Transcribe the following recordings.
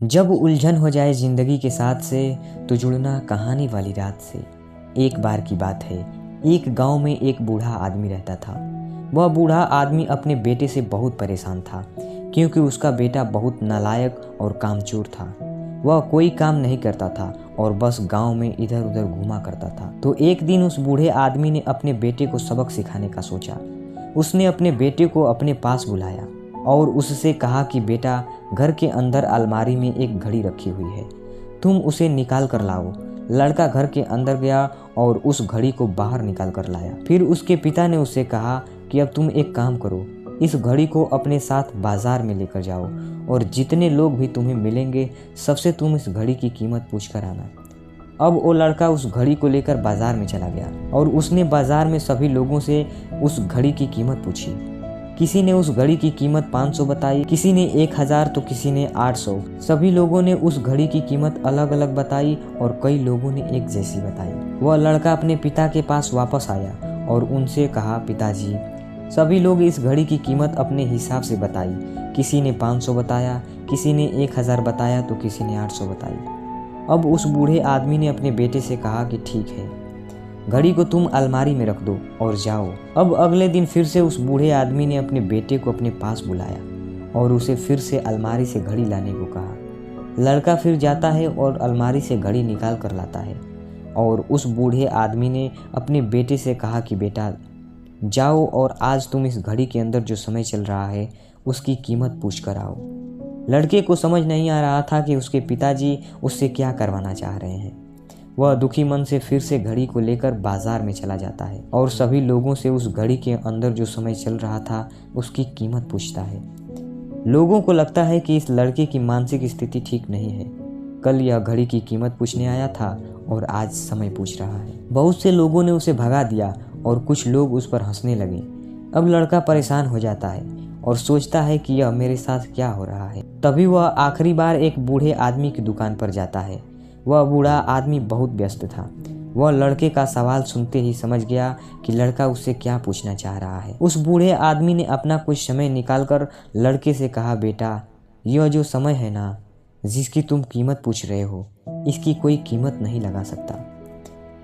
जब उलझन हो जाए जिंदगी के साथ से तो जुड़ना कहानी वाली रात से। एक बार की बात है, एक गांव में एक बूढ़ा आदमी रहता था। वह बूढ़ा आदमी अपने बेटे से बहुत परेशान था क्योंकि उसका बेटा बहुत नालायक और कामचोर था। वह कोई काम नहीं करता था और बस गांव में इधर उधर घूमा करता था। तो एक दिन उस बूढ़े आदमी ने अपने बेटे को सबक सिखाने का सोचा। उसने अपने बेटे को अपने पास बुलाया और उससे कहा कि बेटा, घर के अंदर अलमारी में एक घड़ी रखी हुई है, तुम उसे निकाल कर लाओ। लड़का घर के अंदर गया और उस घड़ी को बाहर निकाल कर लाया। फिर उसके पिता ने उससे कहा कि अब तुम एक काम करो, इस घड़ी को अपने साथ बाजार में लेकर जाओ और जितने लोग भी तुम्हें मिलेंगे सबसे तुम इस घड़ी की कीमत पूछ कर आना। अब वो लड़का उस घड़ी को लेकर बाजार में चला गया और उसने बाजार में सभी लोगों से उस घड़ी की कीमत पूछी। किसी ने उस घड़ी की कीमत 500 बताई, किसी ने 1000 तो किसी ने 800। सभी लोगों ने उस घड़ी की कीमत अलग अलग बताई और कई लोगों ने एक जैसी बताई। वह लड़का अपने पिता के पास वापस आया और उनसे कहा, पिताजी, सभी लोग इस घड़ी की कीमत अपने हिसाब से बताई। किसी ने 500 बताया, किसी ने 1000 बताया तो किसी ने 800 बताई। अब उस बूढ़े आदमी ने अपने बेटे से कहा कि ठीक है, घड़ी को तुम अलमारी में रख दो और जाओ। अब अगले दिन फिर से उस बूढ़े आदमी ने अपने बेटे को अपने पास बुलाया और उसे फिर से अलमारी से घड़ी लाने को कहा। लड़का फिर जाता है और अलमारी से घड़ी निकाल कर लाता है और उस बूढ़े आदमी ने अपने बेटे से कहा कि बेटा, जाओ और आज तुम इस घड़ी के अंदर जो समय चल रहा है उसकी कीमत पूछ कर आओ। लड़के को समझ नहीं आ रहा था कि उसके पिताजी उससे क्या करवाना चाह रहे हैं। वह दुखी मन से फिर से घड़ी को लेकर बाजार में चला जाता है और सभी लोगों से उस घड़ी के अंदर जो समय चल रहा था उसकी कीमत पूछता है। लोगों को लगता है कि इस लड़के की मानसिक स्थिति ठीक नहीं है। कल यह घड़ी की कीमत पूछने आया था और आज समय पूछ रहा है। बहुत से लोगों ने उसे भगा दिया और कुछ लोग उस पर हंसने लगे। अब लड़का परेशान हो जाता है और सोचता है कि यह मेरे साथ क्या हो रहा है। तभी वह आखिरी बार एक बूढ़े आदमी की दुकान पर जाता है। वह बूढ़ा आदमी बहुत व्यस्त था। वह लड़के का सवाल सुनते ही समझ गया कि लड़का उससे क्या पूछना चाह रहा है। उस बूढ़े आदमी ने अपना कुछ समय निकालकर लड़के से कहा, बेटा, यह जो समय है ना, जिसकी तुम कीमत पूछ रहे हो, इसकी कोई कीमत नहीं लगा सकता।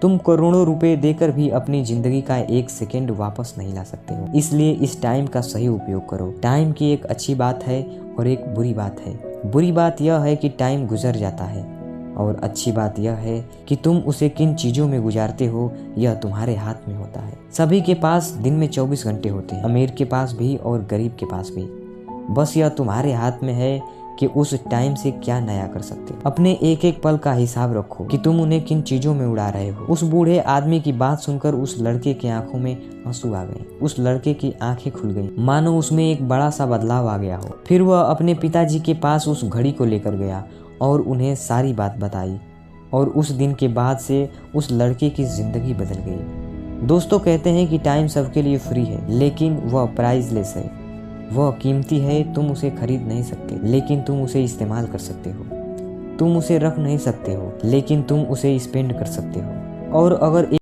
तुम करोड़ों रुपए देकर भी अपनी जिंदगी का एक सेकंड वापस नहीं ला सकते हो। इसलिए इस टाइम का सही उपयोग करो। टाइम की एक अच्छी बात है और एक बुरी बात है। बुरी बात यह है कि टाइम गुजर जाता है और अच्छी बात यह है कि तुम उसे किन चीज़ों में गुजारते हो यह तुम्हारे हाथ में होता है। सभी के पास दिन में 24 घंटे होते हैं, अमीर के पास भी और गरीब के पास भी। बस यह तुम्हारे हाथ में है कि उस टाइम से क्या नया कर सकते हो। अपने एक एक पल का हिसाब रखो कि तुम उन्हें किन चीज़ों में उड़ा रहे हो। उस बूढ़े आदमी की बात सुनकर उस लड़के की आंखों में आंसू आ गए। उस लड़के की आंखें खुल गईं, मानो उसमें एक बड़ा सा बदलाव आ गया हो। फिर वह अपने पिताजी के पास उस घड़ी को लेकर गया और उन्हें सारी बात बताई और उस दिन के बाद से उस लड़के की जिंदगी बदल गई। दोस्तों कहते हैं कि टाइम सबके लिए फ्री है, लेकिन वह प्राइसलेस है। वह कीमती है, तुम उसे खरीद नहीं सकते, लेकिन तुम उसे इस्तेमाल कर सकते हो। तुम उसे रख नहीं सकते हो, लेकिन तुम उसे स्पेंड कर सकते हो। और अगर